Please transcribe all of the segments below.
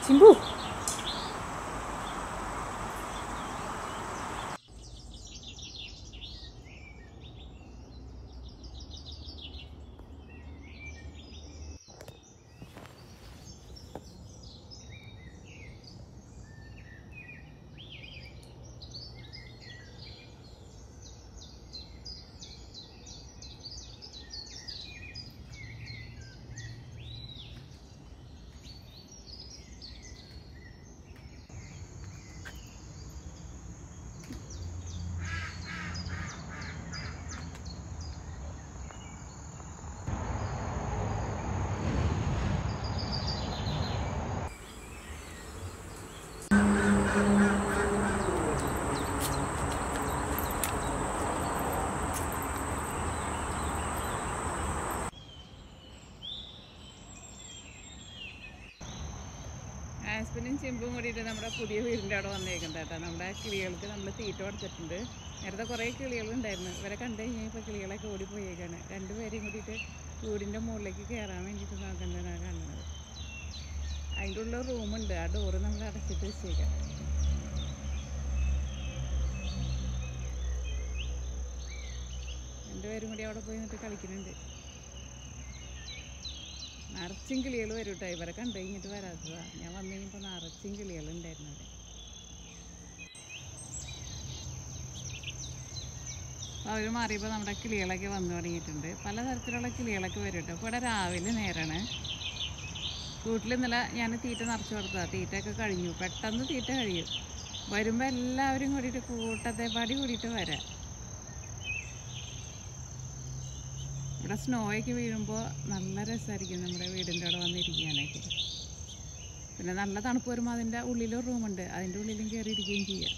ചിമ്പു ആസ്പിനും ചിമ്പും കൂടിയിട്ട് നമ്മുടെ പുതിയ വീടിൻ്റെ അവിടെ വന്നേക്കുന്നത് കേട്ടോ. നമ്മുടെ കിളികൾക്ക് നമ്മൾ തീറ്റ കൊടുത്തിട്ടുണ്ട്. നേരത്തെ കുറേ കിളികളുണ്ടായിരുന്നു. ഇവരെ കണ്ടു കഴിഞ്ഞാൽ ഇപ്പോൾ കിളികളൊക്കെ ഓടിപ്പോയേക്കാണ്. രണ്ടുപേരെയും കൂടിയിട്ട് വീടിൻ്റെ മുകളിലേക്ക് കയറാൻ വേണ്ടിയിട്ട് നോക്കുന്നതാണ് കാണുന്നത്. അതിൻ്റെ ഉള്ള റൂമുണ്ട്. ആ ഡോറ് നമ്മൾ അടച്ചിട്ട് വെച്ചേക്കാം. രണ്ടുപേരും കൂടി അവിടെ പോയി നിന്നിട്ട് കളിക്കുന്നുണ്ട്. നിറച്ചും കിളികൾ വരും കേട്ടോ. ഇവരെ കണ്ടു കഴിഞ്ഞിട്ട് വരാത്തതാണ്. ഞാൻ വന്നു കഴിഞ്ഞപ്പോൾ നിറച്ചും കിളികളുണ്ടായിരുന്നു അവിടെ. അവർ മാറിയപ്പോൾ നമ്മുടെ കിളികളൊക്കെ വന്നു തുടങ്ങിയിട്ടുണ്ട്. പലതരത്തിലുള്ള കിളികളൊക്കെ വരും കേട്ടോ. ഇപ്പോൾ ഇവിടെ രാവിലെ നേരമാണ്. വീട്ടിൽ ഇന്നലെ ഞാൻ തീറ്റ നിറച്ച് കൊടുത്തതാണ്. തീറ്റയൊക്കെ കഴിഞ്ഞു. പെട്ടെന്ന് തീറ്റ കഴിയും. വരുമ്പോൾ എല്ലാവരും കൂടിയിട്ട് കൂട്ടത്തെ പാടി കൂടിയിട്ട് വരാം. ഇവിടെ സ്നോയൊക്കെ വീഴുമ്പോൾ നല്ല രസമായിരിക്കും നമ്മുടെ വീടിൻ്റെ അവിടെ വന്നിരിക്കാനൊക്കെ. പിന്നെ നല്ല തണുപ്പ് വരുമ്പോൾ അതിൻ്റെ ഉള്ളിലൊരു റൂമുണ്ട്. അതിൻ്റെ ഉള്ളിലും കയറി ഇരിക്കുകയും ചെയ്യാം.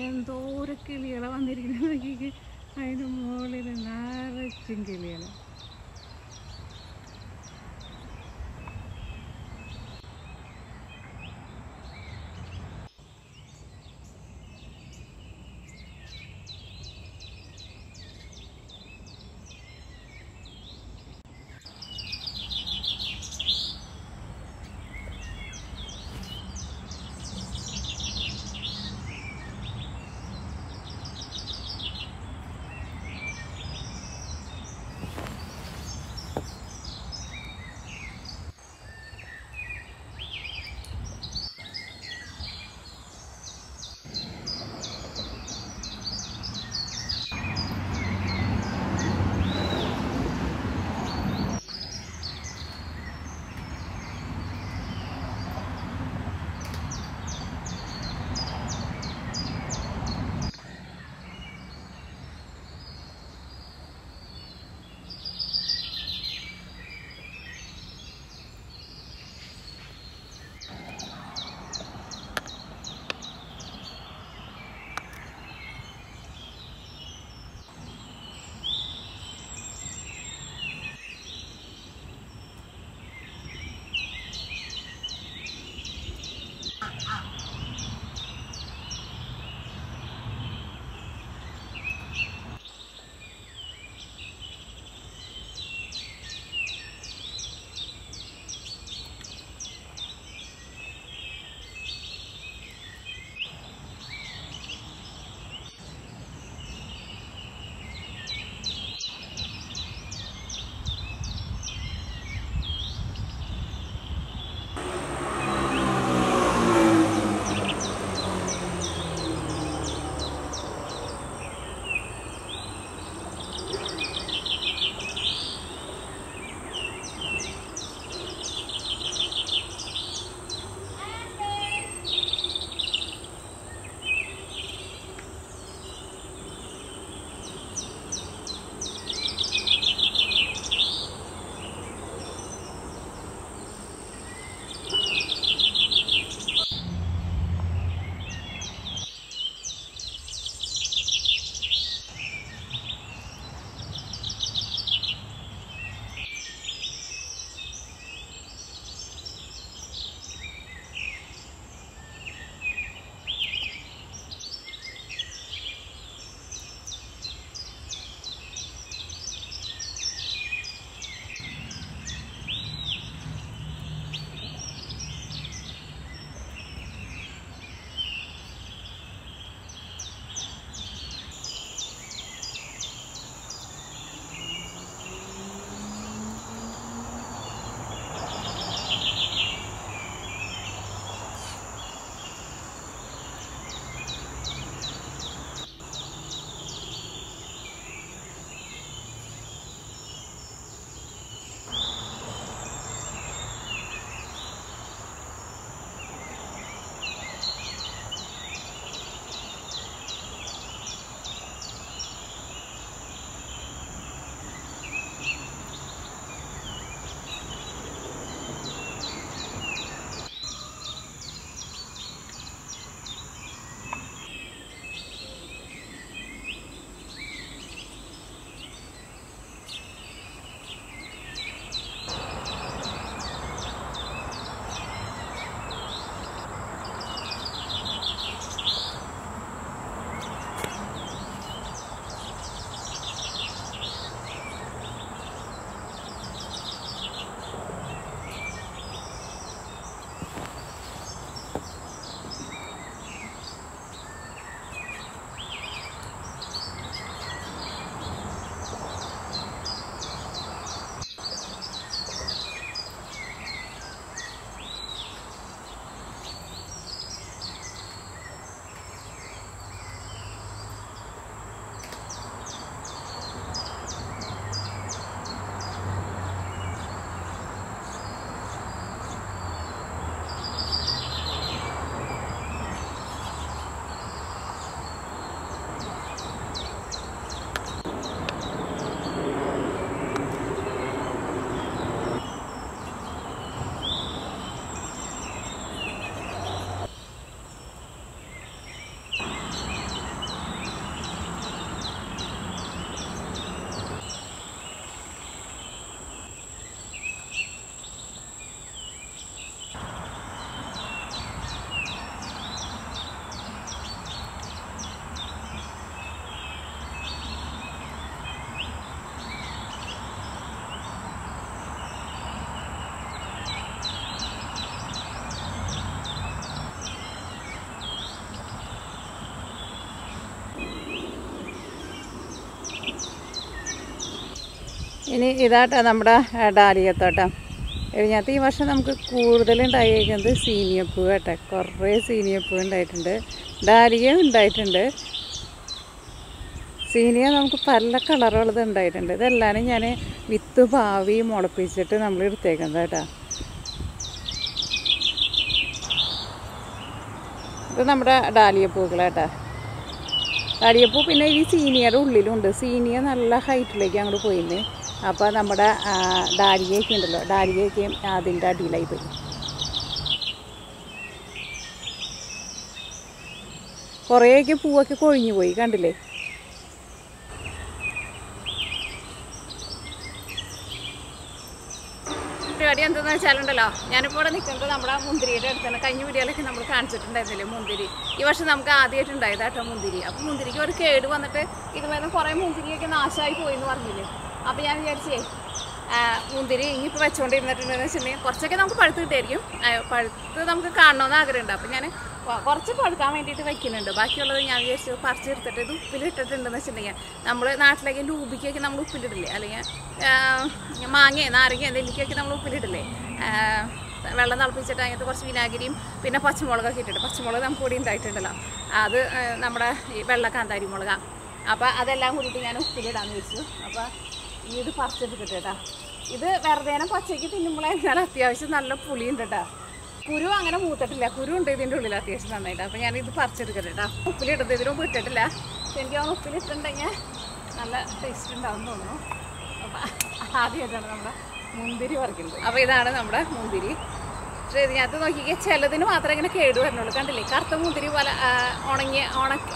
എന്തോരം കിളികളെ വന്നിരിക്കുന്നത് നോക്കിക്ക്. അതിന് മുകളിൽ നിറച്ചും കിളികൾ. ഇനി ഇതാട്ടോ നമ്മുടെ ഡാലിയത്തോട്ടം. ഇതിനകത്ത് ഈ വർഷം നമുക്ക് കൂടുതലുണ്ടായിരിക്കുന്നത് സീനിയപ്പൂ കേട്ടോ. കുറേ സീനിയപ്പൂ ഉണ്ടായിട്ടുണ്ട്, ഡാലിയ ഉണ്ടായിട്ടുണ്ട്. സീനിയ നമുക്ക് പല കളറുള്ളത് ഉണ്ടായിട്ടുണ്ട്. ഇതെല്ലാം ഞാൻ വിത്ത് പാവി മുളപ്പിച്ചിട്ട് നമ്മൾ എടുത്തേക്കുന്നത് കേട്ടോ. ഇത് നമ്മുടെ ഡാലിയപ്പൂക്കൾ കേട്ടോ. ഡാലിയപ്പൂ പിന്നെ ഈ സീനിയയുടെ ഉള്ളിലുണ്ട്. സീനിയ നല്ല ഹൈറ്റിലേക്ക് അങ്ങോട്ട് പോയിന്ന്. അപ്പോൾ നമ്മുടെ ഡാലിയൊക്കെ ഉണ്ടല്ലോ, ഡാലിയൊക്കെ അതിൻ്റെ അടിയിലായി പോയി. കുറേയൊക്കെ പൂവൊക്കെ കൊഴിഞ്ഞു പോയി, കണ്ടില്ലേ? പരിപാടി എന്തെന്ന് വെച്ചാലുണ്ടല്ലോ, ഞാനിപ്പോൾ ഇവിടെ നിൽക്കുന്നത് നമ്മുടെ മുന്തിരിയുടെ അടുത്താണ്. കഴിഞ്ഞ വീഡിയോയിലൊക്കെ നമ്മൾ കാണിച്ചിട്ടുണ്ടായിരുന്നില്ലേ മുന്തിരി. ഈ വർഷം നമുക്ക് ആദ്യമായിട്ടുണ്ടായത് കേട്ടോ മുന്തിരി. അപ്പോൾ മുന്തിരിക്ക് ഒരു കേട് വന്നിട്ട് ഇതുവരെ കുറേ മുന്തിരിയൊക്കെ നാശമായി പോയി എന്ന് പറഞ്ഞില്ലേ. അപ്പോൾ ഞാൻ വിചാരിച്ചേ മുന്തിരി ഇനിയിപ്പോൾ വെച്ചുകൊണ്ടിരുന്നിട്ടുണ്ടെന്ന് വെച്ചിട്ടുണ്ടെങ്കിൽ കുറച്ചൊക്കെ നമുക്ക് പഴുത്ത് കിട്ടിയായിരിക്കും. പഴുത്ത് നമുക്ക് കാണണമെന്ന് ആഗ്രഹമുണ്ട്. അപ്പോൾ ഞാൻ കുറച്ച് പഴുക്കാൻ വേണ്ടിയിട്ട് വയ്ക്കുന്നുണ്ട്. ബാക്കിയുള്ളത് ഞാൻ വിചാരിച്ചു പറിച്ചെടുത്തിട്ട് ഇത് ഉപ്പിലിട്ടിട്ടുണ്ടെന്ന് വെച്ചിട്ടുണ്ടെങ്കിൽ നമ്മൾ നാട്ടിലേക്ക് ലൂബിക്കൊക്കെ നമ്മൾ ഉപ്പിലിടില്ലേ, അല്ലെങ്കിൽ മാങ്ങ നാരങ്ങ നെല്ലിക്കൊക്കെ നമ്മൾ ഉപ്പിലിടില്ലേ, വെള്ളം തിളപ്പിച്ചിട്ട് അതിനകത്ത് കുറച്ച് വിനാഗിരിയും പിന്നെ പച്ചമുളകൊക്കെ ഇട്ടിട്ട്. പച്ചമുളക് നമുക്ക് കൂടി ഉണ്ടായിട്ടുണ്ടല്ലോ, അത് നമ്മുടെ ഈ വെള്ള കാന്താരി മുളകാണ്. അപ്പോൾ അതെല്ലാം കൂടിയിട്ട് ഞാൻ ഉപ്പിലിടാന്ന് വെച്ചു. അപ്പോൾ ഇത് പറിച്ചെടുക്കട്ടെ കേട്ടോ. ഇത് വെറുതെ പച്ചയ്ക്ക് തിന്നുമ്പോൾ എന്നാൽ അത്യാവശ്യം നല്ല പുളിയുണ്ട് കേട്ടോ. കുരു അങ്ങനെ മൂത്തിട്ടില്ല, കുരു ഉണ്ട് ഇതിൻ്റെ ഉള്ളിൽ അത്യാവശ്യം നന്നായിട്ട്. അപ്പോൾ ഞാനിത് പറിച്ചെടുക്കട്ടെ കേട്ടോ. ഉപ്പിലിടുന്നത് ഇതിലും ഇട്ടിട്ടില്ല. എനിക്ക് ആ ഉപ്പിലിട്ടുണ്ടെങ്കിൽ നല്ല ടേസ്റ്റ് ഉണ്ടാവും തോന്നുന്നു. അപ്പം ആദ്യമായിട്ടാണ് നമ്മുടെ മുന്തിരി പറിക്കുന്നത്. അപ്പോൾ ഇതാണ് നമ്മുടെ മുന്തിരി. പക്ഷേ ഇതിനകത്ത് നോക്കിയാൽ ചിലതിന് മാത്രമേ ഇങ്ങനെ കേട് വരണുള്ളൂ. കണ്ടില്ലേ, കറുത്ത മുന്തിരി പോലെ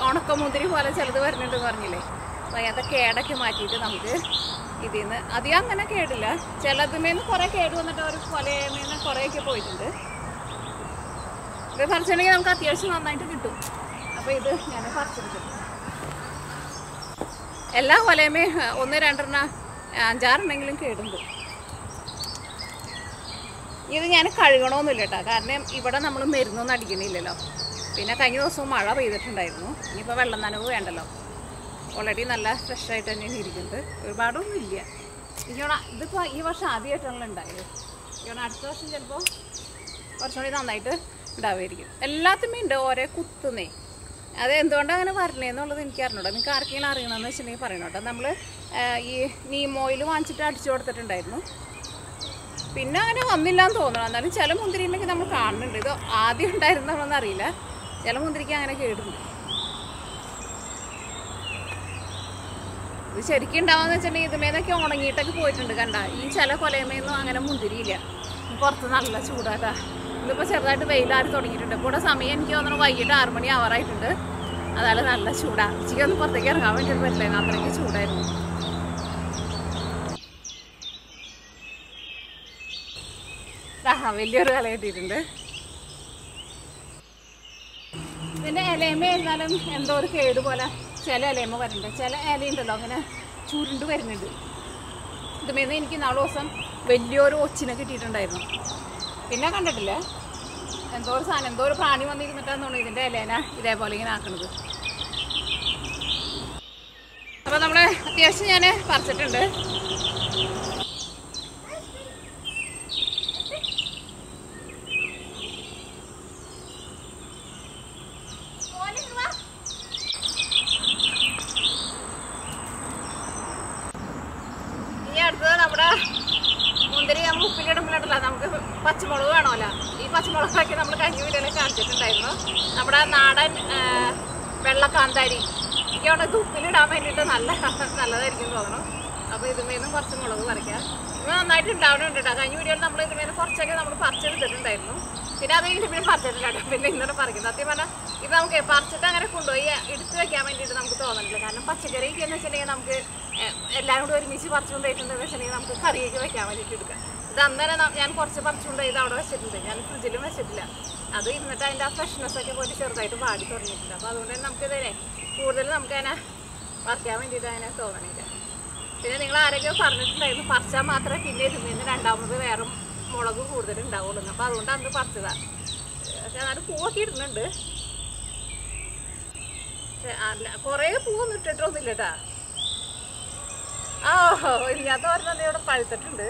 ഉണക്ക മുന്തിരി പോലെ ചിലത് വരുന്നുണ്ടെന്ന് പറഞ്ഞില്ലേ. അപ്പോൾ അതിനകത്ത് കേടൊക്കെ മാറ്റിയിട്ട് നമുക്ക് ഇതിൽ നിന്ന് അധികം അങ്ങനെ കേടില്ല. ചിലതിമേന്ന് കുറേ കേട് വന്നിട്ട് ഒരു കൊലമേന്ന് കുറേയൊക്കെ പോയിട്ടുണ്ട്. ഇത് പറിച്ചിട്ടുണ്ടെങ്കിൽ നമുക്ക് അത്യാവശ്യം നന്നായിട്ട് കിട്ടും. അപ്പോൾ ഇത് ഞാൻ പറിച്ചെടുക്കും. എല്ലാ കൊലയുമേ 1, 2, 5, 6 കേടുണ്ട്. ഇത് ഞാൻ കഴുകണമെന്നില്ല കേട്ടോ, കാരണം ഇവിടെ നമ്മൾ മരുന്നൊന്നും അടിക്കണില്ലല്ലോ. പിന്നെ കഴിഞ്ഞ ദിവസവും മഴ പെയ്തിട്ടുണ്ടായിരുന്നു. ഇനിയിപ്പോൾ വെള്ളം നനവ് വേണ്ടല്ലോ. ഓൾറെഡി നല്ല ഫ്രഷായിട്ട് തന്നെയാണ് ഇരിക്കുന്നത്, ഒരുപാടൊന്നും ഇല്ല. ഇതിപ്പോൾ ഈ വർഷം ആദ്യമായിട്ടാണല്ലോ ഉണ്ടായത്. അടുത്ത വർഷം ചിലപ്പോൾ കുറച്ചുകൂടി നന്നായിട്ട് ഉണ്ടാവുമായിരിക്കും. എല്ലാത്തുമേ ഉണ്ട് ഓരോ കുത്തുന്നേ. അത് എന്തുകൊണ്ടാണ് അങ്ങനെ വരണേന്നുള്ളത് എനിക്ക് അറിഞ്ഞൂടാ. നിങ്ങൾക്ക് ആർക്കെങ്കിലും അറിയണമെന്ന് വെച്ചിട്ടുണ്ടെങ്കിൽ പറയണം കേട്ടോ. നമ്മൾ ഈ നീം ഓയിൽ വാങ്ങിച്ചിട്ട് അടിച്ചു കൊടുത്തിട്ടുണ്ടായിരുന്നു. പിന്നെ അങ്ങനെ വന്നില്ല എന്ന് തോന്നണം. എന്നാലും ചില മുന്തിരിയിലൊക്കെ നമ്മൾ കാണുന്നുണ്ട്. ഇത് ആദ്യം ഉണ്ടായിരുന്നോന്ന് അറിയില്ല, ചില മുന്തിരിക്ക് അങ്ങനെ കേടുണ്ട്. ഇത് ശരിക്കും ഉണ്ടാവുമെന്ന് വെച്ചിട്ടുണ്ടെങ്കിൽ ഇതുമേന്നൊക്കെ ഉണങ്ങിയിട്ടൊക്കെ പോയിട്ടുണ്ട്. കണ്ട ഈ ചില കൊലയമേന്നും അങ്ങനെ മുന്തിരിയില്ല. പുറത്ത് നല്ല ചൂടാട്ടാ. ഇതിപ്പോൾ ചെറുതായിട്ട് വെയിലാറി തുടങ്ങിയിട്ടുണ്ട്. ഇപ്പോൾ ഇവിടെ സമയം എനിക്ക് തോന്നുന്നു വൈകിട്ട് 6 മണി ആവാറായിട്ടുണ്ട്. അതായത് നല്ല ചൂടാണ്. ഉച്ചയ്ക്ക് ഒന്ന് പുറത്തേക്ക് ഇറങ്ങാൻ വേണ്ടിയിട്ട് പറ്റില്ല, അത്രയ്ക്ക് ചൂടായിരുന്നു. വലിയൊരു ഇല കിട്ടിയിട്ടുണ്ട്. പിന്നെ ഇലയമേ ഇരുന്നാലും എന്തോ ഒരു കേട് പോലെ ചില ഇലയമ്മ വരുന്നുണ്ട്. ചില ഇലയുണ്ടല്ലോ അങ്ങനെ ചുരുണ്ട് വരുന്നുണ്ട്. ഇതുമേന്ന് എനിക്ക് 4 ദിവസം വലിയൊരു ഒച്ചിനെ കിട്ടിയിട്ടുണ്ടായിരുന്നു. പിന്നെ കണ്ടിട്ടില്ല, എന്തോ ഒരു സാധനം, എന്തോ ഒരു പ്രാണി വന്നിരുന്നിട്ടാന്ന് തോന്നുന്നു ഇതിൻ്റെ ഇലേന ഇതേപോലെ ഇങ്ങനെ ആക്കണത്. അപ്പോൾ നമ്മൾ അത്യാവശ്യം ഞാൻ പറിച്ചിട്ടുണ്ട്. ഇനി അടുത്തത് നമ്മുടെ മുന്തിരി നമ്മൾ ഉപ്പിലിടുമ്പോഴല്ല നമുക്ക് പച്ചമുളക് വേണമല്ലോ. ഈ പച്ചമുളകൊക്കെ നമ്മൾ കഴിഞ്ഞ വീഡിയോയിൽ കാണിച്ചിട്ടുണ്ടായിരുന്നു. നമ്മുടെ നാടൻ വെള്ളക്കാന്താരി. എനിക്ക് അവിടെ ഇത് ഉപ്പിലിടാൻ വേണ്ടിയിട്ട് നല്ലതായിരിക്കും തോന്നണം. അപ്പോൾ ഇതുമേന്നും കുറച്ച് മുളക് പറിക്കാം. ഇത് നന്നായിട്ട് ഉണ്ടാവുന്നുണ്ട് കേട്ടോ. കഴിഞ്ഞ വീഡിയോയിൽ നമ്മൾ ഇതുമേന്ന് കുറച്ചൊക്കെ നമ്മൾ പറിച്ചെടുത്തിട്ടുണ്ടായിരുന്നു. പിന്നെ അത് കഴിഞ്ഞിട്ട് പിന്നെ പറിച്ചിട്ടില്ല കേട്ടോ. പിന്നെ ഇന്നലെ പറിക്കുന്നത് സത്യം പറഞ്ഞാൽ ഇത് നമുക്ക് പറിച്ചിട്ട് അങ്ങനെ കൊണ്ടുപോയി എടുത്ത് വെക്കാൻ വേണ്ടിയിട്ട് നമുക്ക് തോന്നുന്നില്ല. കാരണം പച്ചക്കറിക്ക് എന്ന് വെച്ചിട്ടുണ്ടെങ്കിൽ നമുക്ക് എല്ലാവരും കൂടി ഒരുമിച്ച് പറിച്ചുകൊണ്ടായിട്ടുണ്ടെന്ന് വെച്ചിട്ടുണ്ടെങ്കിൽ നമുക്ക് കറിയൊക്കെ വെക്കാൻ വേണ്ടിയിട്ട് എടുക്കാം. ഇത് അന്നേരം ഞാൻ കുറച്ച് പറിച്ചുകൊണ്ട് ഇത് അവിടെ വെച്ചിട്ടുണ്ട്. ഞാൻ ഫ്രിഡ്ജിലും വെച്ചിട്ടില്ല. അത് ഇരുന്നിട്ട് അതിൻ്റെ ആ ഫ്രഷ്നെസ്സൊക്കെ പോയിട്ട് ചെറുതായിട്ട് പാടി തുടങ്ങിയിട്ടുണ്ട്. അപ്പോൾ അതുകൊണ്ട് തന്നെ നമുക്കിതിനെ കൂടുതൽ നമുക്കതിനെ പറിക്കാൻ വേണ്ടിയിട്ട് അതിനെ തോന്നണില്ല. പിന്നെ നിങ്ങൾ ആരെങ്കിലും പറഞ്ഞിട്ടുണ്ടായിരുന്നു പറിച്ചാൽ മാത്രമേ പിന്നെ ഇരുന്ന് രണ്ടാമത് വേറെ മുളക് കൂടുതൽ ഉണ്ടാവുള്ളൂ. അപ്പോൾ അതുകൊണ്ട് അന്ന് പറിച്ചതാണ്. പക്ഷെ എന്നാലും പൂവൊക്കെ ഇടുന്നുണ്ട്. പക്ഷെ അല്ല കുറേ പൂവൊന്നും ഇട്ടിട്ടൊന്നുമില്ല കേട്ടോ. ഇതിനകത്ത് പറഞ്ഞത് ഇവിടെ പഴുത്തിട്ടുണ്ട്.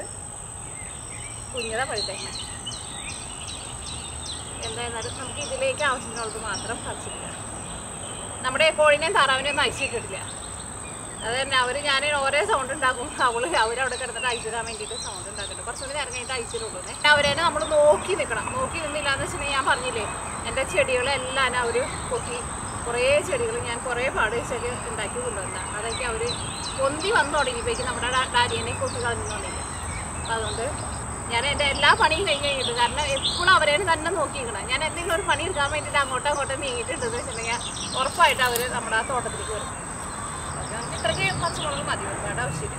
കുഞ്ഞതാ പഴുത്തേക്കണേ. എന്തായിരുന്നാലും നമുക്ക് ഇതിലേക്ക് ആവശ്യമുള്ളത് മാത്രം പറിച്ചിട്ടില്ല. നമ്മുടെ കോഴിനെയും താറാവിനെയും അയച്ചിട്ടിട്ടില്ല. അത് തന്നെ ഞാൻ ഓരോ സൗണ്ട് ഉണ്ടാക്കും. അവരവിടെ കിടന്നിട്ട് അയച്ചിടാൻ വേണ്ടിയിട്ട് സൗണ്ട് ഉണ്ടാക്കുന്നുണ്ട്. കുറച്ചുകൂടി നേരം കഴിഞ്ഞിട്ട് അയച്ചിട്ടുള്ളൂ. അവരെ നമ്മൾ നോക്കി നിൽക്കണം. നോക്കി നിന്നില്ലാന്ന് വെച്ചിട്ടുണ്ടെങ്കിൽ ഞാൻ പറഞ്ഞില്ലേ, എൻ്റെ ചെടികളെല്ലാം അവർ കൊത്തി. കുറേ ചെടികൾ ഞാൻ കുറേ പാട് ചെടി ഉണ്ടാക്കി കൊണ്ടുവന്നതാണ്. അതൊക്കെ അവർ പൊന്തി വന്നു തുടങ്ങിയപ്പോഴേക്കും നമ്മുടെ ഡാരിയനെ കൊത്തി കളഞ്ഞുകൊണ്ടില്ല. അപ്പം അതുകൊണ്ട് ഞാൻ എൻ്റെ എല്ലാ പണിയും കഴിഞ്ഞിട്ട്, കാരണം എപ്പോഴും അവരെ തന്നെ നോക്കിയിരിക്കണം. ഞാൻ എന്തെങ്കിലും ഒരു പണി എടുക്കാൻ വേണ്ടിയിട്ട് അങ്ങോട്ടും നീങ്ങിയിട്ടുണ്ടെന്ന് വെച്ചിട്ടുണ്ടെങ്കിൽ ഉറപ്പായിട്ട് അവർ നമ്മുടെ തോട്ടത്തിലേക്ക് വരും. ഇത്രയ്ക്ക് പച്ചമുളക് മതി, ഒരുപാട് ആവശ്യമില്ല.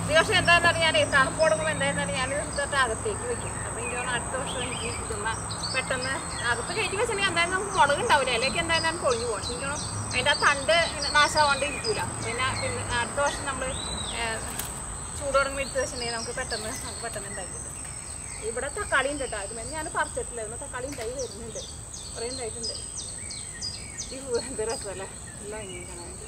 ഈ വർഷം എന്താണെന്ന് പറഞ്ഞാൽ ഞാൻ തണുപ്പ് തുടങ്ങുമ്പോൾ എന്തായിരുന്നാലും ഞാൻ തൊട്ട് അകത്തേക്ക് വെക്കും. അപ്പോൾ എനിക്ക് അടുത്ത വർഷം എനിക്ക് ഇതുമ്മ പെട്ടെന്ന് അകത്ത് കയറ്റി വെച്ചിട്ടുണ്ടെങ്കിൽ എന്തായാലും നമുക്ക് മുളക് ഉണ്ടാവില്ല. അതിലേക്ക് എന്തായാലും കൊഴിഞ്ഞു പോകണം. എനിക്ക് അതിൻ്റെ ആ തണ്ട് നാശമാവാണ്ട് ഇരിക്കൂല. പിന്നെ അടുത്ത വർഷം നമ്മൾ ചൂട് തുടങ്ങി എടുത്ത് വെച്ചിട്ടുണ്ടെങ്കിൽ നമുക്ക് പെട്ടെന്ന് ഉണ്ടാക്കിയിട്ട്. ഇവിടെ തക്കാളി ഉണ്ട് കേട്ടോ. അതിന് ഞാൻ പറിച്ചിട്ടില്ലായിരുന്നു. തക്കാളി ഉണ്ടായി വരുന്നുണ്ട്, കുറേ ഉണ്ടായിട്ടുണ്ട്. ഈ എന്ത് രസമല്ലേ എല്ലാം ഇങ്ങനെ കാണാൻ വേണ്ടി.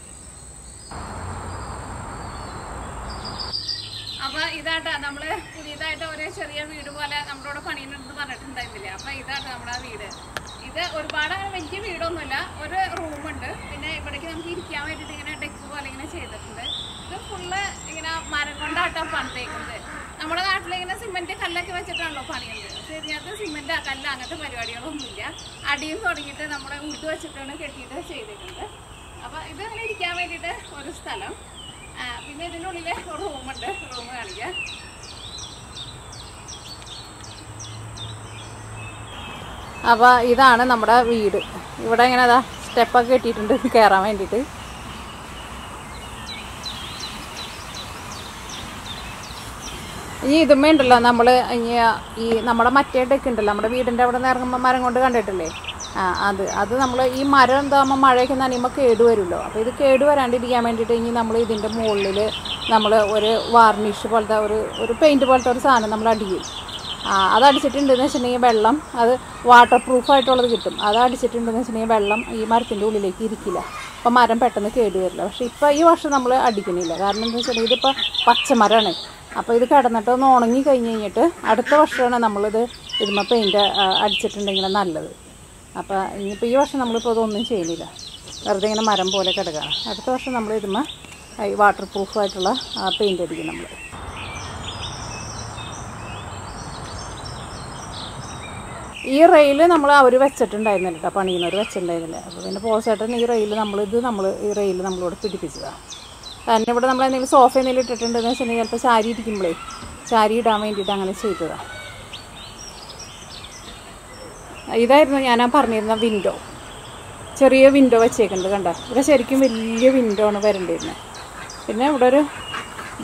അപ്പോൾ ഇതാട്ടാ നമ്മൾ പുതിയതായിട്ട് ഒരു ചെറിയ വീട് പോലെ നമ്മളോട് പണിയുന്നുണ്ടെന്ന് പറഞ്ഞിട്ടുണ്ടായിരുന്നില്ലേ. അപ്പോൾ ഇതാട്ടോ നമ്മുടെ വീട്. ഇത് ഒരുപാട് അങ്ങനെ വലിയ വീടൊന്നുമില്ല. ഒരു റൂമുണ്ട്. പിന്നെ ഇവിടേക്ക് നമുക്ക് ഇരിക്കാൻ വേണ്ടിയിട്ട് ഇങ്ങനെ ഡെക്ക് പോലെ ഇങ്ങനെ ചെയ്തിട്ടുണ്ട്. ഇത് ഫുള്ള് ഇങ്ങനെ മരം കൊണ്ടാട്ടോ പണിതേക്കുന്നത്. നമ്മുടെ നാട്ടിലിങ്ങനെ സിമെൻറ്റ് കല്ലൊക്കെ വെച്ചിട്ടാണല്ലോ പണിയുന്നത്. പക്ഷേ ഇതിനകത്ത് സിമെൻറ്റ് കല്ല് അങ്ങനത്തെ പരിപാടികളൊന്നുമില്ല. അടിയിൽ തുടങ്ങിയിട്ട് നമ്മൾ ഉരുട്ട് വെച്ചിട്ടാണ് കെട്ടിയിട്ട് ചെയ്തിട്ടുണ്ട്. അപ്പോൾ ഇത് ഇങ്ങനെ ഇരിക്കാൻ വേണ്ടിയിട്ട് ഒരു സ്ഥലം. പിന്നെ ഇതിനുള്ളിൽ ഒരു റൂമുണ്ട്. റൂം കാണിക്കാം. അപ്പോൾ ഇതാണ് നമ്മുടെ വീട്. ഇവിടെ ഇങ്ങനെ അതാ സ്റ്റെപ്പൊക്കെ കെട്ടിയിട്ടുണ്ട് കയറാൻ വേണ്ടിയിട്ട്. ഈ ഇതുമ്മേ ഉണ്ടല്ലോ നമ്മൾ ഈ നമ്മുടെ മറ്റേ ഡെക്ക് ഉണ്ടല്ലോ, നമ്മുടെ വീടിൻ്റെ അവിടെ നിന്ന് ഇറങ്ങുമ്പോൾ മരം കൊണ്ട് കണ്ടിട്ടില്ലേ, അത് നമ്മൾ ഈ മരം എന്താകുമ്പോൾ മഴയൊക്കെ നനയുമ്പോൾ കേടുവരുമല്ലോ. അപ്പോൾ ഇത് കേടുവരാണ്ടിരിക്കാൻ വേണ്ടിയിട്ട് ഇനി നമ്മൾ ഇതിൻ്റെ മുകളിൽ നമ്മൾ ഒരു വാർണിഷ് പോലത്തെ ഒരു പെയിൻറ്റ് പോലത്തെ ഒരു സാധനം നമ്മൾ അടിക്കും. അത് അടിച്ചിട്ടുണ്ടെന്ന് വെച്ചിട്ടുണ്ടെങ്കിൽ വെള്ളം, അത് വാട്ടർ പ്രൂഫായിട്ടുള്ളത് കിട്ടും. അത് അടിച്ചിട്ടുണ്ടെന്ന് വെച്ചിട്ടുണ്ടെങ്കിൽ വെള്ളം ഈ മരത്തിൻ്റെ ഉള്ളിലേക്ക് ഇരിക്കില്ല. അപ്പോൾ മരം പെട്ടെന്ന് കേടുവരില്ല. പക്ഷേ ഇപ്പോൾ ഈ വർഷം നമ്മൾ അടിക്കുന്നില്ല. കാരണം എന്താ വെച്ചിട്ടുണ്ടെങ്കിൽ ഇതിപ്പോൾ പച്ചമരമാണ്. അപ്പോൾ ഇത് കിടന്നിട്ട് ഒന്ന് ഉണങ്ങി കഴിഞ്ഞിട്ട് അടുത്ത വർഷമാണ് നമ്മളിത് ഇതുമ്മ പെയിൻറ്റ് അടിച്ചിട്ടുണ്ടെങ്കിൽ നല്ലത്. അപ്പോൾ ഇനിയിപ്പോൾ ഈ വർഷം നമ്മളിപ്പോൾ ഇതൊന്നും ചെയ്യുന്നില്ല, വെറുതെ ഇങ്ങനെ മരം പോലെ കിടക്കുകയാണ്. അടുത്ത വർഷം നമ്മൾ ഇതുമ്മ വാട്ടർ പ്രൂഫായിട്ടുള്ള പെയിൻറ്റ് അടിക്കും നമ്മൾ. ഈ റെയിൽ നമ്മൾ അവർ വെച്ചിട്ടുണ്ടായിരുന്നില്ല കേട്ടോ, പണിയുന്നവർ വെച്ചിട്ടുണ്ടായിരുന്നില്ല. അപ്പോൾ പിന്നെ പോസേട്ടൻ ഈ റെയിൽ ഈ റെയിൽ നമ്മളോട് പിടിപ്പിച്ചതാണ്. കാരണം ഇവിടെ നമ്മൾ എന്തെങ്കിലും സോഫ എന്തെങ്കിലും ഇട്ടിട്ടുണ്ടെന്ന് വെച്ചിട്ടുണ്ടെങ്കിൽ ചിലപ്പോൾ ചാരി ഇരിക്കുമ്പോഴേ ചാരി ഇടാൻ വേണ്ടിയിട്ട് അങ്ങനെ ചെയ്തതാണ്. ഇതായിരുന്നു ഞാൻ പറഞ്ഞിരുന്ന വിൻഡോ. ചെറിയ വിൻഡോ വെച്ചേക്കുന്നത് കണ്ട. ഇവിടെ ശരിക്കും വലിയ വിൻഡോ ആണ് വരേണ്ടിയിരുന്നത്. പിന്നെ ഇവിടെ ഒരു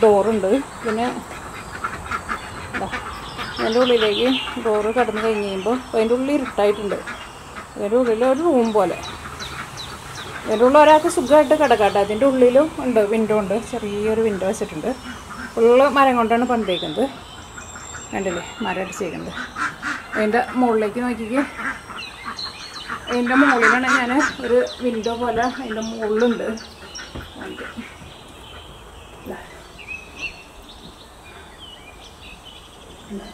ഡോറുണ്ട്. പിന്നെ അതിൻ്റെ ഉള്ളിലേക്ക് ഡോറ് കടന്നു കഴിഞ്ഞ് കഴിയുമ്പോൾ അതിൻ്റെ ഉള്ളിൽ ഇരുട്ടായിട്ടുണ്ട്. അതിൻ്റെ ഉള്ളിൽ ഒരു റൂം പോലെ. അതിൻ്റെ ഉള്ളിൽ ഒരാൾക്ക് സുഖമായിട്ട് കിടക്കാട്ടെ. അതിൻ്റെ ഉള്ളിലും ഉണ്ട് വിൻഡോ ഉണ്ട്. ചെറിയൊരു വിൻഡോ വെച്ചിട്ടുണ്ട്. ഫുള്ള് മരം കൊണ്ടാണ് പണിതേക്കുന്നത്. കണ്ടില്ലേ, മരം അടിച്ചേക്കുന്നത്. അതിൻ്റെ മുകളിലേക്ക് നോക്കിക്ക്. അതിൻ്റെ മുകളിലാണ് ഞാൻ ഒരു വിൻഡോ പോലെ അതിൻ്റെ മുകളിലുണ്ട്.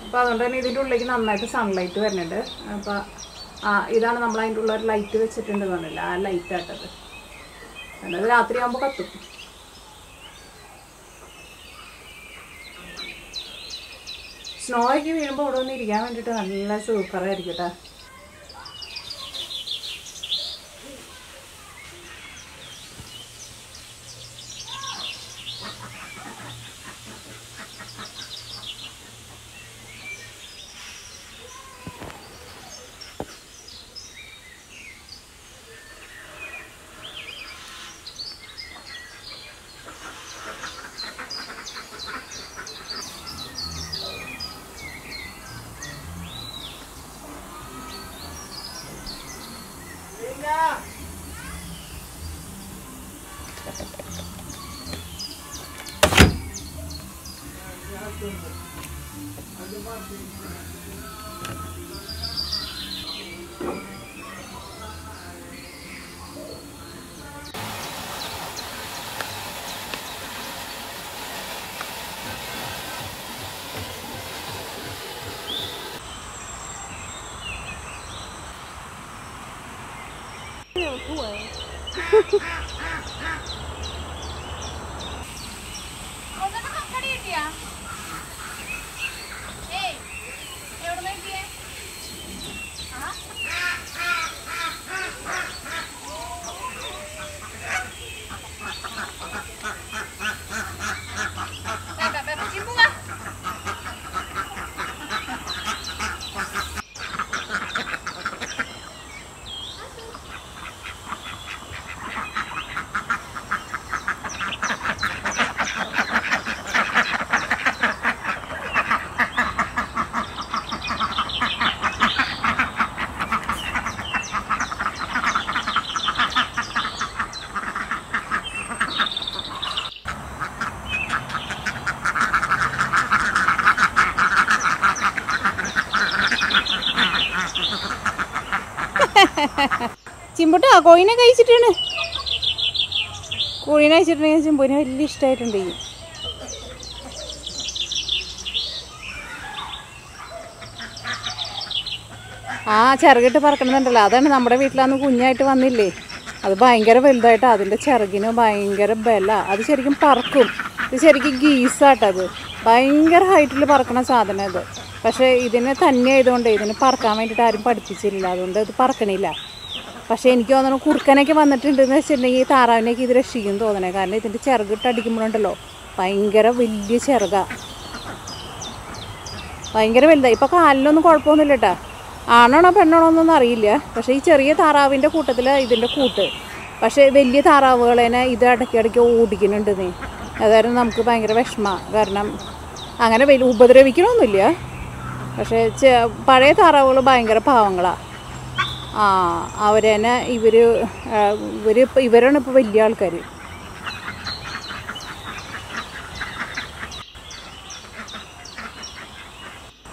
അപ്പോൾ അതുകൊണ്ട് തന്നെ ഇതിൻ്റെ ഉള്ളിലേക്ക് നന്നായിട്ട് സൺലൈറ്റ് വരുന്നുണ്ട്. അപ്പോൾ ഇതാണ് നമ്മൾ അതിൻ്റെ ഉള്ള ഒരു ലൈറ്റ് വെച്ചിട്ടുണ്ടെന്ന് പറഞ്ഞില്ല, ആ ലൈറ്റ് ആട്ടത്. അത് രാത്രിയാകുമ്പോൾ കത്തും. സ്നോ ഒക്കെ വീഴുമ്പോൾ ഇവിടെ ഒന്ന് ഇരിക്കാൻ വേണ്ടിയിട്ട് നല്ല സൂപ്പറായിരിക്കും കേട്ടോ. ചിമ്പുട്ടാ കോഴിനെ കഴിച്ചിട്ടാണ്. കോഴിനെ കഴിച്ചിട്ടുണ്ടെങ്കിൽ ചിമ്പുവിന് വലിയ ഇഷ്ടമായിട്ടുണ്ട്. ആ ചിറകിട്ട് പറക്കണമെന്നുണ്ടല്ലോ, അതാണ് നമ്മുടെ വീട്ടിലന്ന് കുഞ്ഞായിട്ട് വന്നില്ലേ, അത് ഭയങ്കര വലുതായിട്ട് അതിൻ്റെ ചിറകിന് ഭയങ്കര ബല, അത് ശരിക്കും പറക്കും. ഇത് ശരിക്കും ഗീസാട്ടത്, ഭയങ്കര ഹൈറ്റിൽ പറക്കണ സാധനം ഇത്. പക്ഷേ ഇതിന് തന്നെ ആയതുകൊണ്ട് ഇതിന് പറക്കാൻ വേണ്ടിയിട്ട് ആരും പഠിപ്പിച്ചില്ല, അതുകൊണ്ട് ഇത് പറക്കണില്ല. പക്ഷേ എനിക്ക് തോന്നണം കുറുക്കനൊക്കെ വന്നിട്ടുണ്ടെന്ന് വെച്ചിട്ടുണ്ടെങ്കിൽ താറാവിനൊക്കെ ഇത് രക്ഷിക്കും തോന്നണേ. കാരണം ഇതിൻ്റെ ചിറകിട്ട് അടിക്കുമ്പോഴുണ്ടല്ലോ ഭയങ്കര വലിയ ചിറകാണ്, ഭയങ്കര വലുതായി. ഇപ്പോൾ കാലിലൊന്നും കുഴപ്പമൊന്നുമില്ല കേട്ടോ, ആണാണോ പെണ്ണാണോ എന്നൊന്നും അറിയില്ല. പക്ഷേ ഈ ചെറിയ താറാവിൻ്റെ കൂട്ടത്തിൽ ഇതിൻ്റെ കൂട്ട്. പക്ഷേ വലിയ താറാവുകളേനെ ഇത് ഇടയ്ക്കിടയ്ക്ക് ഓടിക്കുന്നുണ്ട് നീ. അതായത് നമുക്ക് ഭയങ്കര വിഷമമാണ്. കാരണം അങ്ങനെ വലിയ ഉപദ്രവിക്കണമൊന്നുമില്ല. പക്ഷേ പഴയ താറാവുകൾ ഭയങ്കര പാവങ്ങളാണ്. അവരെന്നെ ഇവരാണ് ഇപ്പോൾ വലിയ ആൾക്കാർ.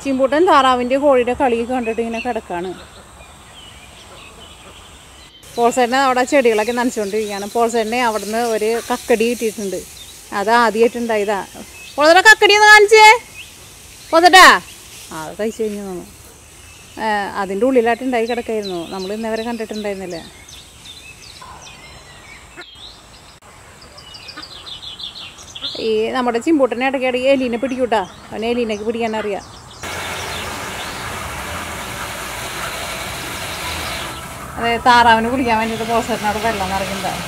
ചിമ്പൂട്ടൻ താറാവിൻ്റെ കോഴിയുടെ കളി കണ്ടിട്ട് ഇങ്ങനെ കിടക്കാണ്. പോൾസേട്ടനെ അവിടെ ചെടികളൊക്കെ നനച്ചുകൊണ്ടിരിക്കുകയാണ്. പോൾസേട്ടനെ അവിടെ നിന്ന് ഒരു കക്കടി കിട്ടിയിട്ടുണ്ട്, അത് ആദ്യമായിട്ടുണ്ടായതാ. പോൾസേട്ട കക്കടിയൊന്ന് കാണിച്ചേ പോസട്ടാ. അത് കഴിച്ചു കഴിഞ്ഞു തോന്നുന്നു. അതിൻ്റെ ഉള്ളിലായിട്ട് ഉണ്ടായി കിടക്കായിരുന്നു, നമ്മൾ ഇന്നവരെ കണ്ടിട്ടുണ്ടായിരുന്നില്ല. ഈ നമ്മുടെ ചിമ്പൂട്ടനെ ഇടയ്ക്കിടയ്ക്ക് എലീനെ പിടിക്കൂട്ടാ, അവനെ എലീനൊക്കെ പിടിക്കാനറിയാം. അതെ, താറാവിന് കുടിക്കാൻ വേണ്ടിയിട്ട് പോസറ്റിനോട് വെള്ളം നിറയ്ക്കുന്നതാണ്.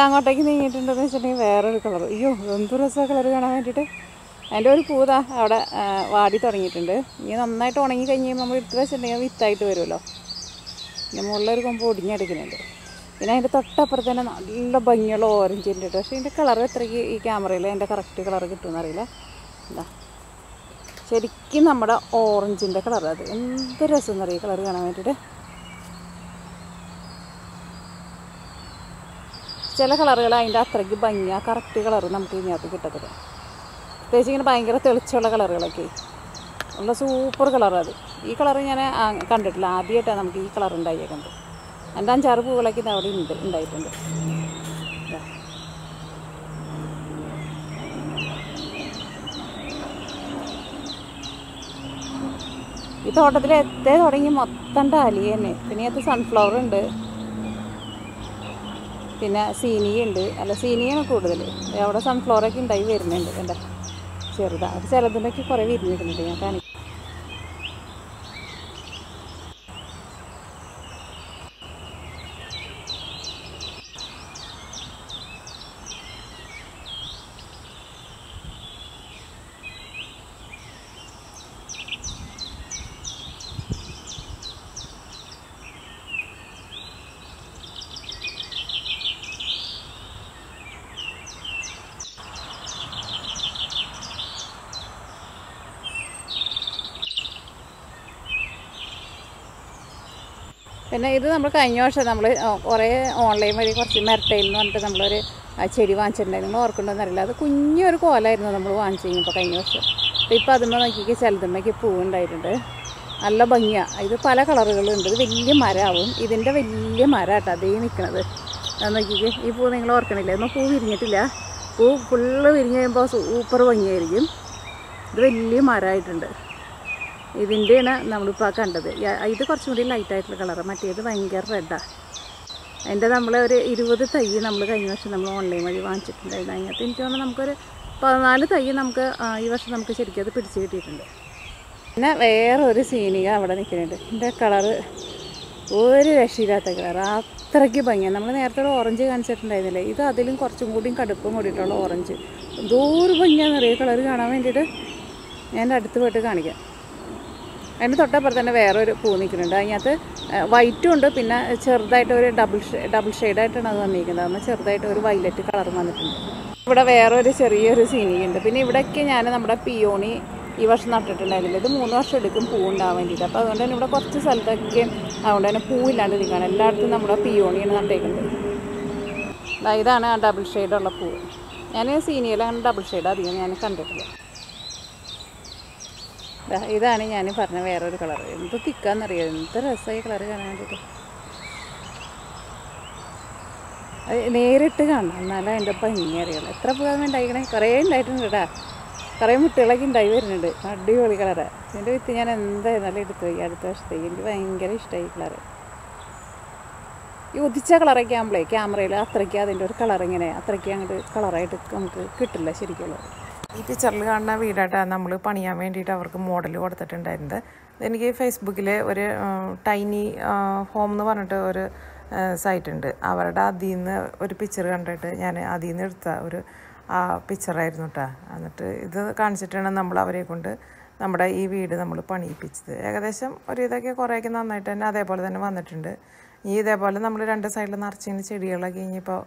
അങ്ങോട്ടേക്ക് നീങ്ങിയിട്ടുണ്ടെന്ന് വെച്ചിട്ടുണ്ടെങ്കിൽ വേറൊരു കളർ. അയ്യോ എന്ത് രസമാണ് കളർ കാണാൻ വേണ്ടിയിട്ട്. അതിൻ്റെ ഒരു പൂതാ അവിടെ വാടി തുടങ്ങിയിട്ടുണ്ട്. ഇനി നന്നായിട്ട് ഉണങ്ങി കഴിഞ്ഞ് നമ്മൾ എടുത്ത് വെച്ചിട്ടുണ്ടെങ്കിൽ വിത്തായിട്ട് വരുമല്ലോ. പിന്നെ മുകളിലൊരു കൊമ്പ് ഒടിഞ്ഞെടുക്കുന്നുണ്ട്. പിന്നെ അതിൻ്റെ തൊട്ടപ്പുറത്ത് തന്നെ നല്ല ഭംഗിയുള്ള ഓറഞ്ച് ഉണ്ട്. പക്ഷേ ഇതിൻ്റെ കളർ എത്രയ്ക്ക് ഈ ക്യാമറയിൽ അതിൻ്റെ കറക്റ്റ് കളർ കിട്ടുമെന്നറിയില്ല. എന്താ ശരിക്കും നമ്മുടെ ഓറഞ്ചിൻ്റെ കളർ. അത് എന്ത് രസം എന്നറിയാം കളർ കാണാൻ വേണ്ടിയിട്ട്. ചില കളറുകൾ അതിൻ്റെ അത്രയ്ക്ക് ഭംഗി ആ കറക്റ്റ് കളർ നമുക്ക് ഇതിനകത്ത് കിട്ടത്തില്ല. പ്രത്യേകിച്ച് ഇങ്ങനെ ഭയങ്കര തെളിച്ചുള്ള കളറുകളൊക്കെ ഉള്ള സൂപ്പർ കളറാണ് അത്. ഈ കളർ ഞാൻ കണ്ടിട്ടില്ല, ആദ്യമായിട്ടാണ് നമുക്ക് ഈ കളർ ഉണ്ടായിരിക്കുന്നത്. എൻ്റെ 5-6 പൂവുകളൊക്കെ ഇത് അവിടെ ഉണ്ടായിട്ടുണ്ട്. ഈ തോട്ടത്തിൽ എത്തേ തുടങ്ങി മൊത്തം ഡാലിയ തന്നെ. പിന്നെ അത് സൺഫ്ലവർ ഉണ്ട്, പിന്നെ സീനിയുണ്ട്. അല്ല സീനിയാണ് കൂടുതൽ. അവിടെ സൺഫ്ലവറൊക്കെ ഉണ്ടായി വരുന്നുണ്ട്. എന്താ ചെറുതാണ് അത് ചിലതിൻ്റെയൊക്കെ കുറേ വിരിഞ്ഞിരുന്നുണ്ട്. ഞാൻ കാണിക്കാം. പിന്നെ ഇത് നമ്മൾ കഴിഞ്ഞ വർഷം നമ്മൾ കുറേ ഓൺലൈൻ വഴി കുറച്ച് മെർട്ടയിൽ എന്ന് പറഞ്ഞിട്ട് നമ്മളൊരു ചെടി വാങ്ങിച്ചിട്ടുണ്ടായിരുന്നു. നിങ്ങൾ ഓർക്കുന്നുണ്ടോയെന്നറിയില്ല. അത് കുഞ്ഞൊരു കോലായിരുന്നു നമ്മൾ വാങ്ങിച്ചു കഴിഞ്ഞപ്പോൾ കഴിഞ്ഞ വർഷം. ഇപ്പോൾ അതുമ്പോൾ നോക്കിക്ക് ചിലതുമ്മയ്ക്ക് പൂവുണ്ടായിട്ടുണ്ട്. നല്ല ഭംഗിയാണ്. ഇത് പല കളറുകളുണ്ട്. ഇത് വലിയ മരമാവും. ഇതിൻ്റെ വലിയ മരമാട്ടോ അതേ നിൽക്കുന്നത്. നോക്കിക്ക് ഈ പൂ നിങ്ങൾ ഓർക്കണില്ലേ? എന്നാൽ പൂ വിരിഞ്ഞിട്ടില്ല. പൂ ഫുള്ള് വിരിഞ്ഞ് കഴിയുമ്പോൾ സൂപ്പർ ഭംഗിയായിരിക്കും. ഇത് വലിയ മരമായിട്ടുണ്ട്. ഇതിൻ്റെയാണ് നമ്മളിപ്പോൾ കണ്ടത്. ഇത് കുറച്ചും കൂടി ലൈറ്റായിട്ടുള്ള കളറ്, മറ്റേത് ഭയങ്കര റെഡാണ്. അതിൻ്റെ നമ്മൾ ഒരു 20 തൈ നമ്മൾ കഴിഞ്ഞ വർഷം നമ്മൾ ഓൺലൈൻ വഴി വാങ്ങിച്ചിട്ടുണ്ടായിരുന്നു. അതിനകത്ത് എനിക്ക് തോന്നുന്നു നമുക്കൊരു 14 തൈ നമുക്ക് ഈ വർഷം നമുക്ക് ശരിക്കും അത് പിടിച്ച് കിട്ടിയിട്ടുണ്ട്. പിന്നെ വേറൊരു സീനിക അവിടെ നിൽക്കുന്നുണ്ട്. ഇതിൻ്റെ കളറ് ഒരു രക്ഷയില്ലാത്ത കളർ, അത്രയ്ക്ക് ഭംഗിയാണ്. നമ്മൾ നേരത്തെ ഒരു ഓറഞ്ച് കാണിച്ചിട്ടുണ്ടായിരുന്നില്ലേ, ഇത് അതിലും കുറച്ചും കൂടിയും കടുപ്പം കൂടിയിട്ടുള്ള ഓറഞ്ച്. എന്തോരു ഭംഗിയാണെന്നറിയാം കളർ കാണാൻ വേണ്ടിയിട്ട്. ഞാൻ അടുത്ത് പോയിട്ട് കാണിക്കാം. അതിന് തൊട്ടപ്പുറത്ത് തന്നെ വേറൊരു പൂ നിൽക്കുന്നുണ്ട്. അതിനകത്ത് വൈറ്റും ഉണ്ട്, പിന്നെ ചെറുതായിട്ട് ഒരു ഡബിൾ ഷെയ്ഡായിട്ടാണ് അത് വന്നിരിക്കുന്നത്. അന്ന് ചെറുതായിട്ട് ഒരു വയലറ്റ് കളർ വന്നിട്ടുണ്ട്. ഇവിടെ വേറൊരു ചെറിയൊരു സീനിയുണ്ട്. പിന്നെ ഇവിടെയൊക്കെ ഞാൻ നമ്മുടെ പിയോണി ഈ വർഷം നട്ടിട്ടുണ്ടായിരുന്നില്ല. ഇത് 3 വർഷം എടുക്കും പൂ ഉണ്ടാകാൻ വേണ്ടിയിട്ട്. അപ്പോൾ അതുകൊണ്ട് തന്നെ ഇവിടെ കുറച്ച് സ്ഥലത്തൊക്കെ അതുകൊണ്ട് തന്നെ പൂവില്ലാണ്ട് നിൽക്കുകയാണ്. എല്ലായിടത്തും നമ്മുടെ പിയോണിയാണ് നട്ടേക്കുന്നത്. ഇതാണ് ആ ഡബിൾ ഷെയ്ഡുള്ള പൂ. ഞാൻ സീനിയയിൽ അങ്ങനെ ഡബിൾ ഷെയ്ഡ് അധികം ഞാൻ കണ്ടിട്ടില്ല. ഇതാണ് ഞാൻ പറഞ്ഞ വേറൊരു കളർ. എന്ത് തിക്കാന്നറിയാം, എന്ത് രസമായി കളർ കാണാൻ വേണ്ടിയിട്ട്. അത് നേരിട്ട് കാണണം, എന്നാലും അതിൻ്റെ ഭംഗി അറിയുള്ളൂ. എത്ര പൂവാൻ ഉണ്ടായിക്കണേ, കുറേ ഉണ്ടായിട്ടുണ്ട് കേട്ടോ. കുറേ മുട്ടുകളൊക്കെ ഉണ്ടായി വരുന്നുണ്ട്. അടിപൊളി കളറാണ്. ഇതിൻ്റെ വിത്ത് ഞാൻ എന്തായിരുന്നാലും എടുത്തു പോയി അടുത്ത വർഷത്തേക്ക്. എനിക്ക് ഭയങ്കര ഇഷ്ടമായി കളറ്. ഈ ഉദിച്ച കളറൊക്കെ ആകുമ്പോഴേ ക്യാമറയിൽ അത്രയ്ക്ക് അതിൻ്റെ ഒരു കളറിങ്ങനെ അത്രയ്ക്ക് അങ്ങോട്ട് കളറായിട്ട് നമുക്ക് കിട്ടില്ല ശരിക്കുള്ളത്. ഈ പിക്ചറിൽ കാണുന്ന വീടായിട്ടാണ് നമ്മൾ പണിയാൻ വേണ്ടിയിട്ട് അവർക്ക് മോഡൽ കൊടുത്തിട്ടുണ്ടായിരുന്നത്. എനിക്ക് ഫേസ്ബുക്കിൽ ഒരു ടൈനി ഹോം എന്ന് പറഞ്ഞിട്ട് ഒരു സൈറ്റ് ഉണ്ട്. അവരുടെ അതിൽ നിന്ന് ഒരു പിക്ചർ കണ്ടിട്ട് ഞാൻ അതിൽ നിന്ന് എടുത്ത ഒരു പിക്ചറായിരുന്നു കേട്ടോ. എന്നിട്ട് ഇത് കാണിച്ചിട്ടാണ് നമ്മൾ അവരെ കൊണ്ട് നമ്മുടെ ഈ വീട് നമ്മൾ പണിയിപ്പിച്ചത്. ഏകദേശം ഒരു ഇതൊക്കെ കുറേയൊക്കെ നന്നായിട്ട് തന്നെ അതേപോലെ തന്നെ വന്നിട്ടുണ്ട്. ഈ ഇതേപോലെ നമ്മൾ 2 സൈഡിൽ നിറച്ചിങ്ങനെ ചെടികളൊക്കെ ഇനിയിപ്പോൾ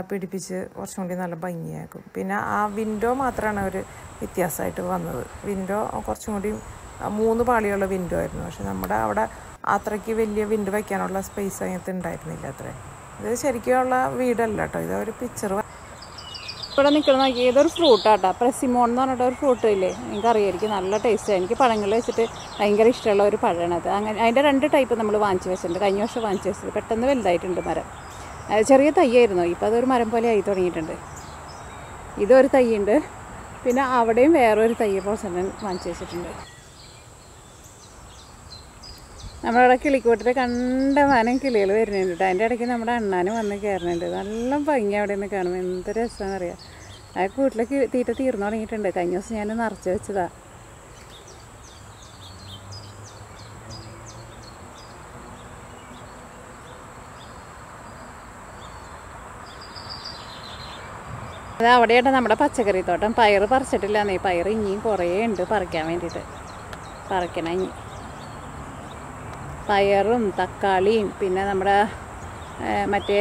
പിടിപ്പിച്ച് കുറച്ചും കൂടി നല്ല ഭംഗിയാക്കും. പിന്നെ ആ വിൻഡോ മാത്രമാണ് ഒരു വ്യത്യാസമായിട്ട് വന്നത്. വിൻഡോ കുറച്ചും കൂടി 3 പാളിയുള്ള വിൻഡോ ആയിരുന്നു. പക്ഷെ നമ്മുടെ അവിടെ അത്രയ്ക്ക് വലിയ വിൻഡോ വയ്ക്കാനുള്ള സ്പേസ് അതിനകത്ത് ഉണ്ടായിരുന്നില്ല അത്രേ. ഇത് ശരിക്കുള്ള വീടല്ല കേട്ടോ, ഇതൊരു പിക്ചർ. ഇവിടെ നിൽക്കണം നോക്കി, ഇതൊരു ഫ്രൂട്ടാട്ടോ, പ്രസിമോൺ എന്ന് പറഞ്ഞിട്ട് ഒരു ഫ്രൂട്ട് ഇല്ലേ, എനിക്കറിയായിരിക്കും. നല്ല ടേസ്റ്റാണ്. എനിക്ക് പഴങ്ങൾ വെച്ചിട്ട് ഭയങ്കര ഇഷ്ടമുള്ള ഒരു പഴമാണ് അത്. അങ്ങനെ അതിൻ്റെ 2 ടൈപ്പ് നമ്മൾ വാങ്ങിച്ച് വെച്ചിട്ടുണ്ട്. കഴിഞ്ഞ വർഷം വാങ്ങിച്ച് വെച്ചത് പെട്ടെന്ന് വലുതായിട്ടുണ്ട് മരം. ചെറിയ തൈയായിരുന്നു, ഇപ്പോൾ അതൊരു മരം പോലെ ആയി തുടങ്ങിയിട്ടുണ്ട്. ഇതൊരു തൈയുണ്ട്, പിന്നെ അവിടെയും വേറൊരു തൈ പോസൻ വാങ്ങിച്ച് വെച്ചിട്ടുണ്ട്. നമ്മളിവിടെ കിളിക്കൂട്ടിൽ കണ്ടമാനം കിളികൾ വരുന്നുണ്ട് കേട്ടോ. അതിൻ്റെ ഇടയ്ക്ക് നമ്മുടെ അണ്ണാനും വന്ന് കയറുന്നുണ്ട്. നല്ല ഭംഗി അവിടെ നിന്ന് കാണുമ്പോൾ എന്ത് രസമാണെന്നറിയാം. ആ കൂട്ടിലേക്ക് തീറ്റ തീർന്നു തുടങ്ങിയിട്ടുണ്ട്. കഴിഞ്ഞ ദിവസം ഞാൻ നിറച്ച് വെച്ചതാണ്. അത് അവിടെയായിട്ട് നമ്മുടെ പച്ചക്കറി തോട്ടം. പയർ പറിച്ചിട്ടില്ലാന്നേ. പയർ ഇനിയും കുറേ ഉണ്ട് പറിക്കാൻ വേണ്ടിയിട്ട്. പറിക്കണം ഇനി. പയറും തക്കാളിയും പിന്നെ നമ്മുടെ മറ്റേ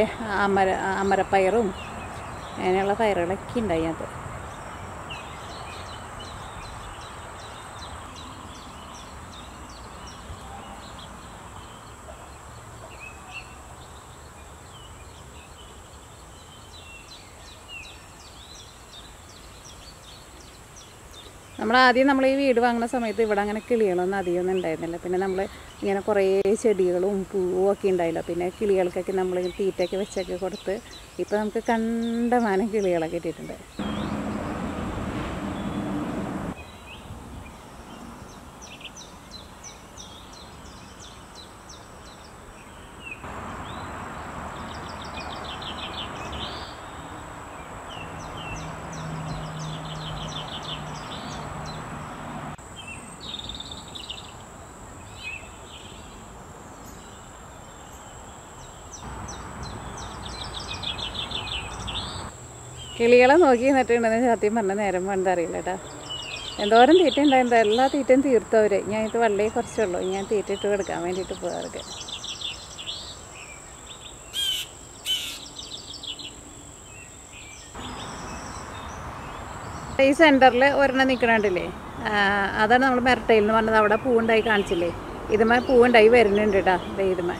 അമരപ്പയറും അങ്ങനെയുള്ള പയറുകളൊക്കെ ഉണ്ട് അതിനകത്ത്. നമ്മൾ ഈ വീട് വാങ്ങുന്ന സമയത്ത് ഇവിടെ അങ്ങനെ കിളികളൊന്നും അധികമൊന്നും ഉണ്ടായിരുന്നില്ല. പിന്നെ നമ്മൾ ഇങ്ങനെ കുറേ ചെടികളും പൂവും ഒക്കെ ഉണ്ടായില്ല. പിന്നെ കിളികൾക്കൊക്കെ നമ്മൾ തീറ്റയൊക്കെ വെച്ചൊക്കെ കൊടുത്ത് ഇപ്പോൾ നമുക്ക് കണ്ടമാനം കിളികളൊക്കെ കിട്ടിയിട്ടുണ്ട്. കിളികളെ നോക്കി നിന്നിട്ടുണ്ടെന്ന് സത്യം പറഞ്ഞാൽ നേരം വേണ്ട അറിയില്ല കേട്ടോ. എന്തോരം തീറ്റ ഉണ്ടായിരുന്നു. എല്ലാ തീറ്റയും തീർത്തവർ. ഞാൻ ഇത് വള്ളി കുറച്ചുള്ളൂ. ഞാൻ തീറ്റ ഇട്ട് കൊടുക്കാൻ വേണ്ടിയിട്ട് പോകാറൊക്കെ. ഈ സെൻറ്ററിൽ ഒരെണ്ണം നിൽക്കണുണ്ടല്ലേ, അതാണ് നമ്മൾ മെരട്ടയിൽ എന്ന് പറഞ്ഞത്. അവിടെ പൂവുണ്ടായി കാണിച്ചില്ലേ. ഇതുമേ പൂവുണ്ടായി വരുന്നുണ്ട് കേട്ടോ. ഇതുമേ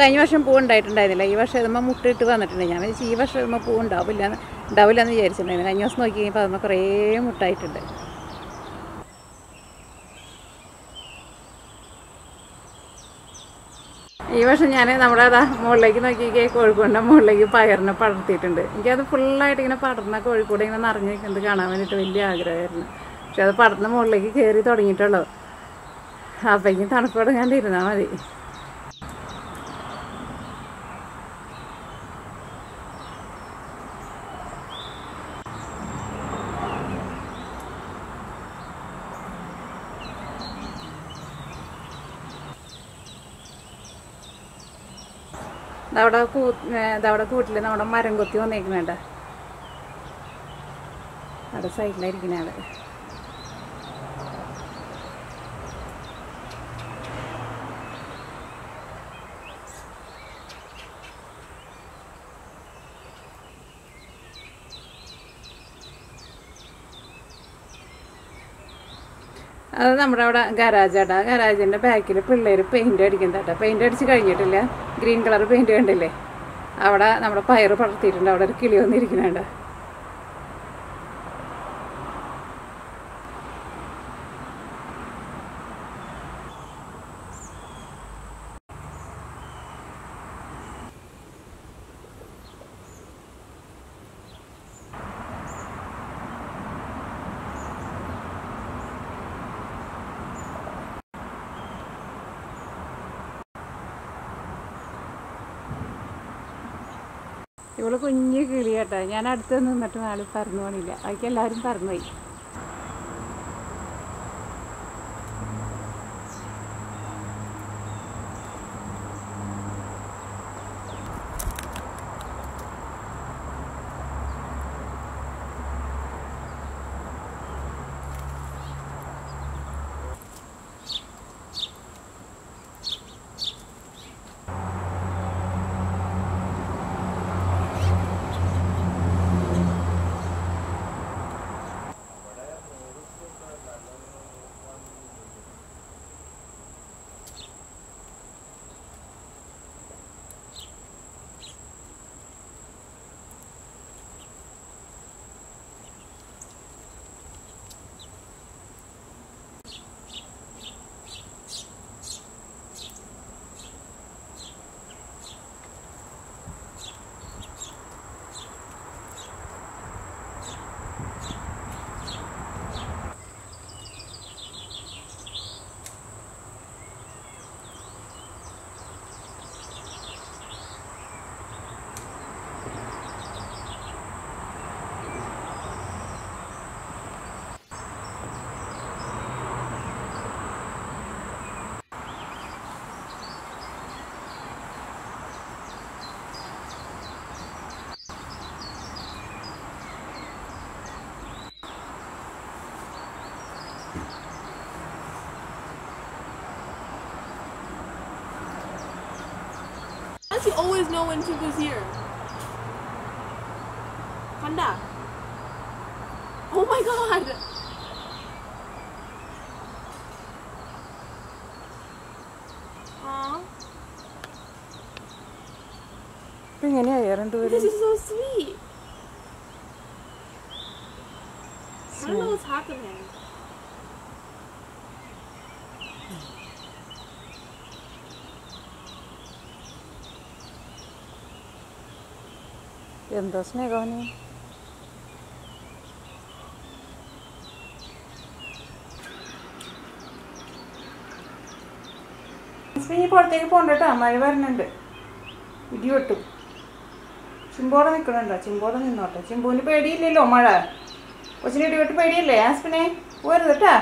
കഴിഞ്ഞ വർഷം പൂ ഉണ്ടായിട്ടുണ്ടായിരുന്നില്ല. ഈ വർഷം ഇതുമ്പോൾ മുട്ടിട്ട് വന്നിട്ടുണ്ട്. ഞാൻ വിചാരിച്ചു ഈ വർഷം ഇതുമ്പോൾ പൂ ഉണ്ടാവില്ല എന്ന് വിചാരിച്ചിട്ടുണ്ടായിരുന്നു. കഴിഞ്ഞ ദിവസം നോക്കി കഴിഞ്ഞപ്പോൾ അതുമ്പോൾ കുറേ മുട്ടായിട്ടുണ്ട്. ഈ വർഷം ഞാൻ നമ്മുടെ മുകളിലേക്ക് നോക്കി കോഴിക്കോടിൻ്റെ മുകളിലേക്ക് പയറിനെ പടർത്തിയിട്ടുണ്ട്. എനിക്കത് ഫുള്ളായിട്ട് ഇങ്ങനെ പടർന്ന കോഴിക്കോട് ഇങ്ങനെ നിറഞ്ഞ് നിൽക്കുന്നത് കാണാൻ വേണ്ടിയിട്ട് വലിയ ആഗ്രഹമായിരുന്നു. പക്ഷെ അത് പടർന്ന മുകളിലേക്ക് കയറി തുടങ്ങിയിട്ടുള്ളൂ. അപ്പോഴേക്കും തണുപ്പ് തുടങ്ങാണ്ടിരുന്നാൽ മതി. ഇതവിടെ കൂട്ടിൽ നമ്മുടെ മരം കൊത്തി വന്നേക്കുന്നുണ്ട്. അവിടെ സൈഡിലായിരിക്കുന്ന ആള്. അത് നമ്മുടെ അവിടെ ഗരാജാട്ടാ. ഗരാജിൻ്റെ ബാക്കിൽ പിള്ളേർ പെയിൻറ്റ് അടിക്കുന്നതാട്ടാ. പെയിൻറ്റ് അടിച്ച് കഴിഞ്ഞിട്ടില്ല. ഗ്രീൻ കളർ പെയിൻറ്റ് കണ്ടില്ലേ. അവിടെ നമ്മുടെ പയർ പടർത്തിയിട്ടുണ്ട്. അവിടെ ഒരു കിളി വന്നിരിക്കുന്നുണ്ട്. ഇവള് കുഞ്ഞു കിളിയാട്ടോ. ഞാൻ അടുത്ത് നിന്നിട്ട് ആൾ പറന്നു പോണില്ല. അതൊക്കെ എല്ലാവരും പറന്നുപോയി. does he always know when Tuku's here? Panda. Oh my god! Aww. This is so sweet. I don't know what's happening. എന്താ സ്നേഹമാണ് ഇനി പുറത്തേക്ക് പോകണ്ടട്ടോ, മഴ വരുന്നുണ്ട്, ഇടി വെട്ടും. ചിമ്പോടെ നിൽക്കണുണ്ടോ? ചിമ്പോടെ നിന്നോട്ടെ. ചിമ്പുവിന് പേടിയില്ലല്ലോ മഴ. കൊച്ചിന് ഇടി വെട്ട് പേടിയല്ലേ ആസ്പിനെ? പോരുത് കേട്ടാ.